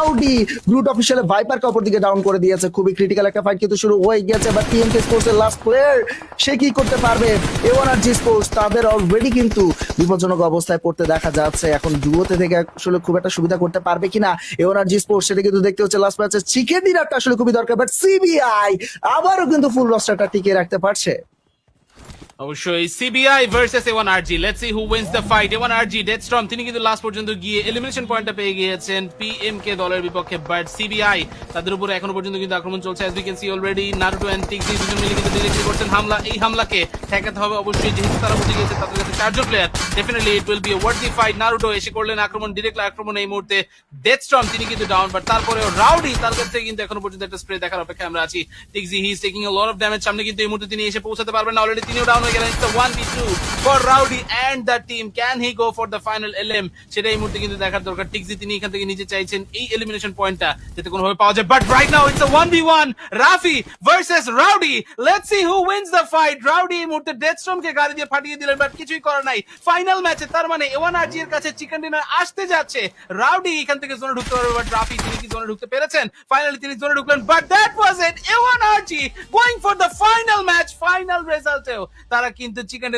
Rowdy Groot official ভাইপারকে অপর দিকে down করে দিয়েছে। খুবই ক্রিটিক্যাল একটা ফাইট কিন্তু শুরু হয়ে গেছে। বাট টিএমকে স্পোর্টস এর লাস্ট প্লেয়ার সে কি করতে পারবে? এওয়ানআরজি স্পোর্টস তাদের অলরেডি কিন্তু বিপজ্জনক অবস্থায় পড়তে দেখা যাচ্ছে। এখন ডুয়োতে থেকে আসলে খুব একটা সুবিধা করতে পারবে কিনা এওয়ানআরজি স্পোর্টস সেটা কিন্তু দেখতে হচ্ছে। লাস্ট ম্যাচে চিকেন ডিনারটা আসলে খুবই দরকার, বাট সিবিআই আবারও কিন্তু ফুল রস্টারটা টিকিয়ে রাখতে পারছে। অবশ্যই CBI versus A1RG, let's see who wins the fight. A1RG Deathstorm তিনি কিন্তু লাস্ট পর্যন্ত গিয়ে এলিমিনেশন পয়েন্টটা পেয়ে গিয়েছেন পিএমকে দলের বিপক্ষে, বাট সিবিআই তাদের উপরে এখনো পর্যন্ত কিন্তু আক্রমণ চলছে। As we can see already Naruto and Tixi দুজন মিলে কিন্তু ডিরেক্টলি করছেন হামলা। এই হামলাকে ঠেকাতে হবে অবশ্যই, যেহেতু তারা বুঝে গিয়েছে তাদের কাছে চারজন player. Definitely it will B A worthy fight. Naruto এসে করলেন আক্রমণ, ডিরেক্ট আক্রমণ এই মুহূর্তে। ডেথস্টর্ম তিনি কিন্তু ডাউন, বাট তারপরেও রাউডি তার কাছ থেকে কিন্তু এখনো পর্যন্ত একটা স্প্রে দেখার অপেক্ষায় আমরা আছি। Tixi he is taking a lot of damage. সামনে কিন্তু এই মুহূর্তে তিনি এসে পৌঁছাতে পারবেন না, অলরেডি তিনিও ডাউন হয়ে গেলেন। It's a 1v2 for Rowdy and the team. Can he go for the final LM? সেটা এই মুহূর্তে কিন্তু দেখার দরকার। টিক্সি তিনি এখান থেকে নিচে চাইছেন এই এলিমিনেশন পয়েন্টটা যাতে কোনোভাবে পাওয়া যায়, but right now it's a 1v1 Rafi versus Rowdy. Let's see who wins the fight. Rowdy এই মুহূর্তে ডেথস্টর্মকে গাড়ি দিয়ে ফাটিয়ে দিলেন, বাট কিছুই করার নাই। ফাইনাল ম্যাচে তার মানে A1RG এর কাছে চিকেন ডিনার আসতে যাচ্ছে। রাউডি এখান থেকে জোনে ঢুকতে পারবে, বাট রাফি তিনি কি জোনে ঢুকতে পেরেছেন? ফাইনালি তিনি জোনে ঢুকলেন, but that was it. A1RG going for the final match. Final রেজাল্টেও তারা কিন্তু চিকেন